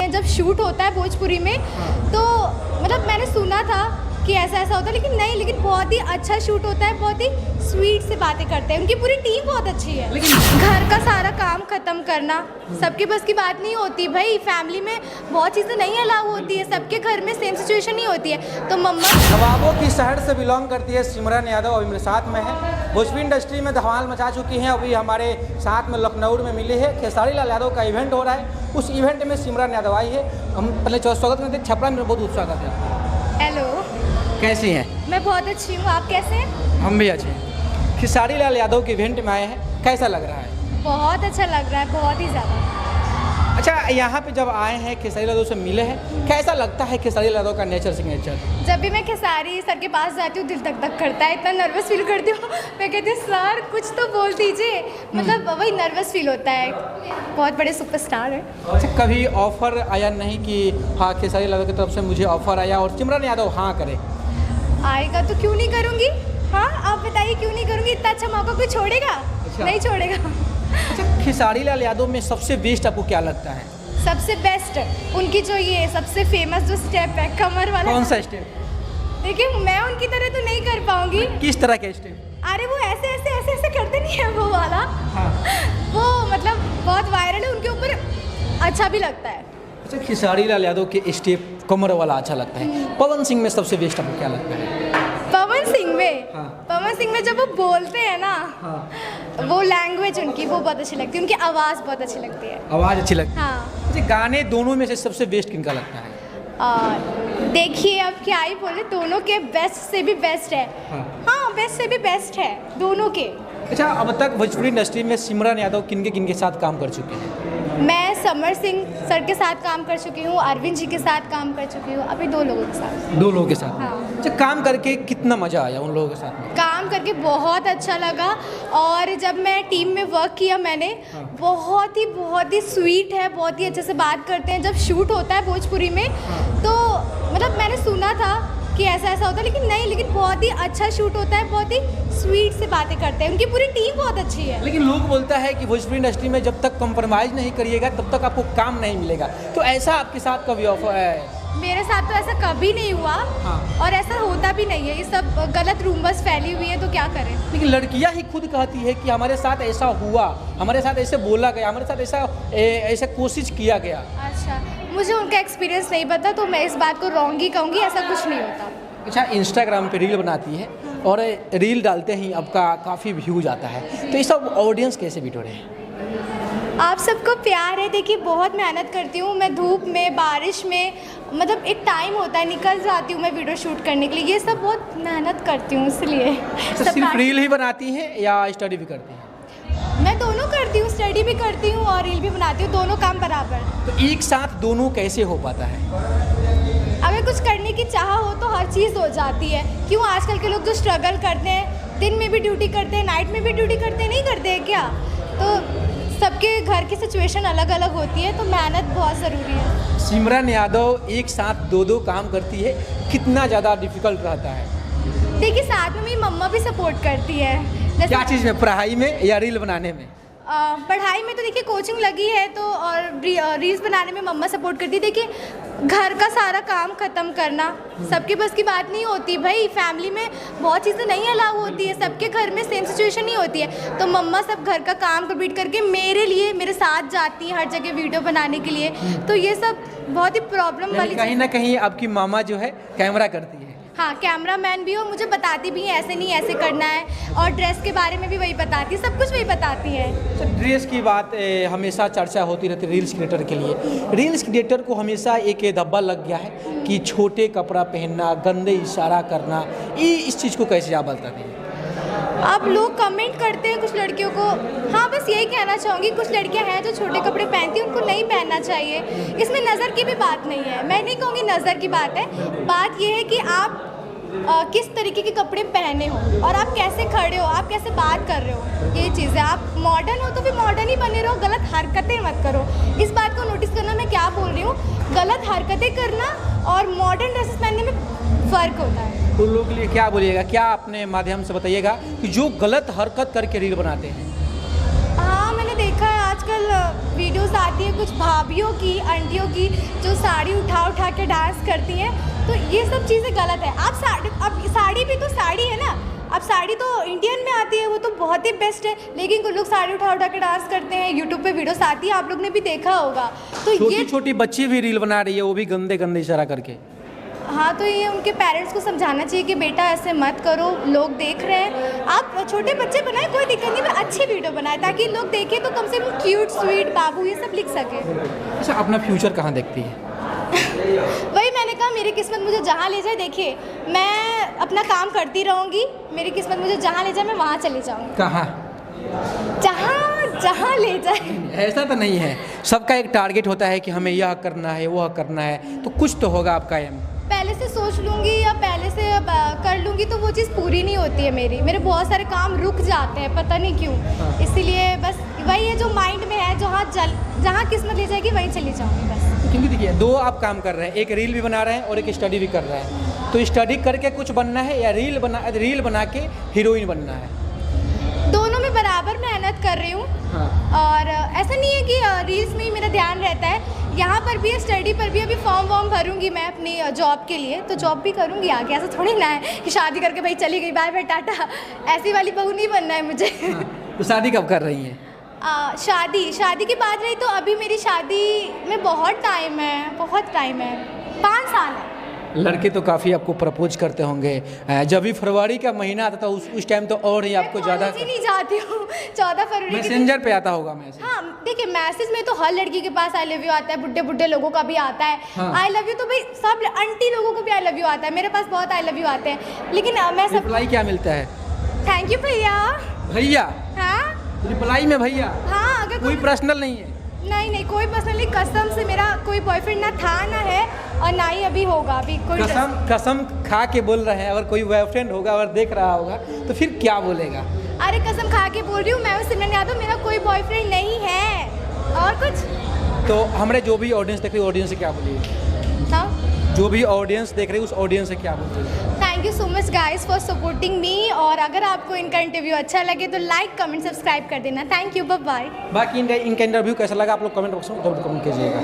हैं जब शूट होता है भोजपुरी में, तो मतलब मैंने सुना था कि ऐसा ऐसा होता है, लेकिन नहीं, लेकिन बहुत ही अच्छा शूट होता है, बहुत ही स्वीट से बातें करते हैं, उनकी पूरी टीम बहुत अच्छी है। लेकिन घर का सारा काम ख़त्म करना सबके बस की बात नहीं होती भाई, फैमिली में बहुत चीज़ें नहीं अलाउ होती है, सबके घर में सेम सिचुएशन नहीं होती है। तो मम्मा नवाबों की शहर से बिलोंग करती है सिमरन यादव, अभी मेरे साथ में है। भोजपुरी इंडस्ट्री में धमाल मचा चुकी हैं, अभी हमारे साथ में लखनऊ में मिली है। खेसारी लाल यादव का इवेंट हो रहा है, उस इवेंट में सिमरन यादव आई है। हम पहले स्वागत करते हैं, छपरा में बहुत स्वागत है। हेलो, कैसी हैं? मैं बहुत अच्छी हूँ, आप कैसे हैं? हम भी अच्छे हैं। खेसारी लाल यादव के इवेंट में आए हैं, कैसा लग रहा है? बहुत अच्छा लग रहा है, बहुत ही ज़्यादा। अच्छा, यहाँ पे जब आए हैं खेसारी लाल यादव से मिले हैं, कैसा लगता है खेसारी लाल यादव का नेचर सिग्नेचर? जब भी मैं खेसारी सर के पास जाती हूँ दिल धक धक करता है, इतना नर्वस फील करती हूँ। मैं कहती हूँ सर कुछ तो बोल दीजिए, मतलब वही नर्वस फील होता है, बहुत बड़े सुपरस्टार है। अच्छा, कभी ऑफर आया नहीं कि हाँ खेसारी लाल यादव की तरफ से मुझे ऑफर आया और सिमरन यादव हाँ करे? आएगा तो क्यों नहीं करूँगी, हाँ आप बताइए क्यों नहीं करूँगी, इतना अच्छा मौका कोई छोड़ेगा? अच्छा। नहीं छोड़ेगा। अच्छा, खेसारी लाल यादव में सबसे बेस्ट आपको क्या लगता है? सबसे बेस्ट उनकी जो ये सबसे फेमस जो स्टेप है कमर वाला। कौन सा स्टेप? देखिए मैं उनकी तरह तो नहीं कर पाऊंगी। किस तरह के स्टेप? अरे वो ऐसे ऐसे ऐसे ऐसे करते नहीं है वो वाला। हाँ। वो मतलब बहुत वायरल है, उनके ऊपर अच्छा भी लगता है। अच्छा, खेसारी लाल यादव के स्टेप कमर वाला अच्छा लगता है। पवन सिंह में सबसे बेस्ट आपको क्या लगता है? पवन सिंह में? हाँ। पवन सिंह में जब वो बोलते हैं ना, हाँ। वो लैंग्वेज उनकी वो बहुत अच्छी लगती है, उनकी आवाज़ बहुत अच्छी लगती है। आवाज़ अच्छी लगती है। हाँ। अच्छा, गाने दोनों में से सबसे बेस्ट किनका लगता है? देखिए अब क्या ही बोले, दोनों के बेस्ट से भी बेस्ट है। हाँ बेस्ट से भी बेस्ट है दोनों के। अच्छा, अब तक भोजपुरी इंडस्ट्री में सिमरन यादव किन के साथ काम कर चुके हैं? मैं समर सिंह सर के साथ काम कर चुकी हूँ, अरविंद जी के साथ काम कर चुकी हूँ, अभी 2 लोगों के साथ। 2 लोगों के साथ? हाँ। अच्छा, काम करके कितना मज़ा आया उन लोगों के साथ में? काम करके बहुत अच्छा लगा, और जब मैं टीम में वर्क किया मैंने, बहुत ही स्वीट है, बहुत ही अच्छे से बात करते हैं। जब शूट होता है भोजपुरी में, तो मतलब मैंने सुना था कि ऐसा ऐसा होता है, लेकिन नहीं, लेकिन बहुत ही अच्छा शूट होता है, बहुत ही स्वीट से बातें करते हैं, उनकी पूरी टीम बहुत अच्छी है। लेकिन लोग बोलता है कि भोजपुरी इंडस्ट्री में जब तक कंप्रोमाइज़ नहीं करिएगा तब तक आपको काम नहीं मिलेगा, तो ऐसा आपके साथ कभी ऑफर है? मेरे साथ तो ऐसा कभी नहीं हुआ। हाँ। और ऐसा होता भी नहीं है, ये सब गलत रूमर्स फैली हुई है, तो क्या करें। लेकिन लड़कियां ही खुद कहती है कि हमारे साथ ऐसा हुआ, हमारे साथ ऐसे बोला गया, हमारे साथ ऐसा कोशिश किया गया। अच्छा, मुझे उनका एक्सपीरियंस नहीं पता, तो मैं इस बात को रॉन्ग ही कहूँगी, ऐसा कुछ नहीं होता। अच्छा, इंस्टाग्राम पे रील बनाती है और रील डालते ही आपका काफ़ी व्यूज आता है, तो ये सब ऑडियंस कैसे बिटोरे हैं? आप सबको प्यार है। देखिए बहुत मेहनत करती हूँ मैं, धूप में बारिश में, मतलब एक टाइम होता है, निकल जाती हूँ मैं वीडियो शूट करने के लिए, ये सब बहुत मेहनत करती हूँ इसलिए। तो सिर्फ रील ही बनाती हैं या स्टडी भी करती हैं? मैं दोनों करती हूँ, स्टडी भी करती हूँ और रील भी बनाती हूँ, दोनों काम बराबर। तो एक साथ दोनों कैसे हो पाता है? अगर कुछ करने की चाह हो तो हर चीज़ हो जाती है। क्यों आजकल के लोग जो स्ट्रगल करते हैं, दिन में भी ड्यूटी करते हैं, नाइट में भी ड्यूटी करते हैं, नहीं करते हैं क्या? तो सबके घर की सिचुएशन अलग अलग होती है, तो मेहनत बहुत ज़रूरी है। सिमरन यादव एक साथ 2 काम करती है, कितना ज़्यादा डिफिकल्ट रहता है? देखिए साथ में मेरी मम्मा भी सपोर्ट करती है। जैसे क्या चीज़ में, पढ़ाई में या रील बनाने में? पढ़ाई में तो देखिए कोचिंग लगी है, तो और रील्स बनाने में मम्मा सपोर्ट करती है। देखिए घर का सारा काम ख़त्म करना सबके बस की बात नहीं होती भाई, फैमिली में बहुत चीज़ें नहीं अलाउ होती है, सबके घर में सेम सिचुएशन नहीं होती है। तो मम्मा सब घर का काम कंप्लीट करके मेरे लिए मेरे साथ जाती हैं हर जगह वीडियो बनाने के लिए, तो ये सब बहुत ही प्रॉब्लम वाली कहीं ना कहीं आपकी मामा जो है कैमरा करती है। हाँ, कैमरामैन भी हो, मुझे बताती भी हैं ऐसे नहीं ऐसे करना है, और ड्रेस के बारे में भी वही बताती है, सब कुछ वही बताती है। तो ड्रेस की बात हमेशा चर्चा होती रहती है रील्स क्रिएटर के लिए। रील्स क्रिएटर को हमेशा एक धब्बा लग गया है कि छोटे कपड़ा पहनना, गंदे इशारा करना, ये इस चीज़ को कैसे आप बताते हैं? अब लोग कमेंट करते हैं कुछ लड़कियों को, हाँ बस यही कहना चाहूँगी, कुछ लड़कियां हैं जो छोटे कपड़े पहनती हैं, उनको नहीं पहनना चाहिए। इसमें नज़र की भी बात नहीं है, मैं नहीं कहूँगी नज़र की बात है, बात ये है कि आप किस तरीके के कपड़े पहने हो और आप कैसे खड़े हो, आप कैसे बात कर रहे हो, ये चीज़ है। आप मॉडर्न हो तो फिर मॉडर्न ही बने रहो, गलत हरकतें मत करो। इस बात को नोटिस करना, मैं क्या बोल रही हूँ, गलत हरकतें करना और मॉडर्न ड्रेसेस पहनने में फ़र्क होता है। उन लोगों के लिए क्या बोलिएगा, क्या अपने माध्यम से बताइएगा कि जो गलत हरकत करके रील बनाते हैं? हाँ मैंने देखा है आजकल वीडियोस आती आती है कुछ भाभियों की, आंटियों की, जो साड़ी उठा उठा के डांस करती हैं, तो ये सब चीज़ें गलत है। अब साड़ी भी तो साड़ी है ना, अब साड़ी तो इंडियन में आती है, वो तो बहुत ही बेस्ट है, लेकिन कुछ लोग साड़ी उठा उठा के डांस करते हैं, यूट्यूब पे वीडियोस आती है, आप लोग ने भी देखा होगा। तो छोटी छोटी बच्ची भी रील बना रही है, वो भी गंदे गंदे इशारा करके। हाँ, तो ये उनके पेरेंट्स को समझाना चाहिए कि बेटा ऐसे मत करो, लोग देख रहे हैं। आप छोटे बच्चे बनाए, कोई दिक्कत नहीं, पर अच्छी वीडियो बनाए ताकि लोग देखें तो कम से कम क्यूट, स्वीट, बाबू ये सब लिख सके। अच्छा, अपना फ्यूचर कहाँ देखती है? वही मैंने कहा, मेरी किस्मत मुझे जहाँ ले जाए। देखिए, मैं अपना काम करती रहूँगी, मेरी किस्मत मुझे जहाँ ले जाए मैं वहाँ चली जाऊँगी। कहाँ? जहाँ ले जाए। ऐसा तो नहीं है, सबका एक टारगेट होता है कि हमें यह करना है, वह करना है, तो कुछ तो होगा आपका एम। पहले से सोच लूँगी या पहले से कर लूँगी तो वो चीज़ पूरी नहीं होती है मेरी। मेरे बहुत सारे काम रुक जाते हैं, पता नहीं क्यों। इसीलिए बस वही है जो माइंड में है, जहाँ किस्मत ले जाएगी वहीं चली जाऊँगी बस। क्योंकि देखिए, दो आप काम कर रहे हैं, एक रील भी बना रहे हैं और एक स्टडी भी कर रहे हैं। तो स्टडी करके कुछ बनना है या रील बना के हीरोइन बनना है? दोनों में बराबर मेहनत कर रही हूँ। हाँ। और ऐसा नहीं है कि रील्स में ही मेरा ध्यान रहता है, यहाँ पर भी स्टडी पर भी। अभी फॉर्म भरूंगी मैं अपनी जॉब के लिए, तो जॉब भी करूँगी आगे। ऐसा थोड़ी ना है कि शादी करके भाई चली गई, बाय बाय टाटा, ऐसी वाली बहू नहीं बनना है मुझे। हाँ। तो शादी कब कर रही हैं? शादी की बात रही तो अभी मेरी शादी में बहुत टाइम है, 5 साल है। लड़के तो काफ़ी आपको प्रपोज करते होंगे। जब भी फरवरी का महीना आता था उस टाइम तो और ही आपको ज़्यादा। नहीं जाती हूँ 14 फरवरी मैसेंजर पे आता होगा मैसेज। हाँ, देखिए, मैसेज में तो हर लड़की के पास आई लव यू आता है, बुड्ढे बुड्ढे लोगों का भी आता है। हाँ। आई लव यू तो भाई सब आंटी लोगों को भी आई लव यू आता है, मेरे पास बहुत आई लव यू आते हैं, लेकिन मैं सब। रिप्लाई क्या मिलता है? थैंक यू भैया। भैया? हाँ रिप्लाई में भैया? हाँ, अगर कोई पर्सनल नहीं है? नहीं, कोई पर्सनली, कसम से मेरा कोई बॉयफ्रेंड ना था ना है और ना ही अभी होगा। अभी कोई कसम खा के बोल रहे हैं। अगर कोई बॉयफ्रेंड होगा और देख रहा होगा तो फिर क्या बोलेगा? अरे कसम खा के बोल रही हूँ, मैं हूँ सिमरन यादव, मेरा कोई बॉयफ्रेंड नहीं है। और कुछ तो हमारे जो भी ऑडियंस देख रही है, ऑडियंस से क्या बोलिए? हाँ, जो भी ऑडियंस देख रही है उस ऑडियंस से क्या बोलिए? Thank you so much guys for supporting me. और अगर आपको इनका इंटरव्यू अच्छा लगे तो लाइक, कमेंट, सब्सक्राइब कर देना। Thank you, bye bye. बाकी इनका इंटरव्यू कैसा लगा आप लोग कमेंट बॉक्स में जरूर कमेंट कीजिएगा।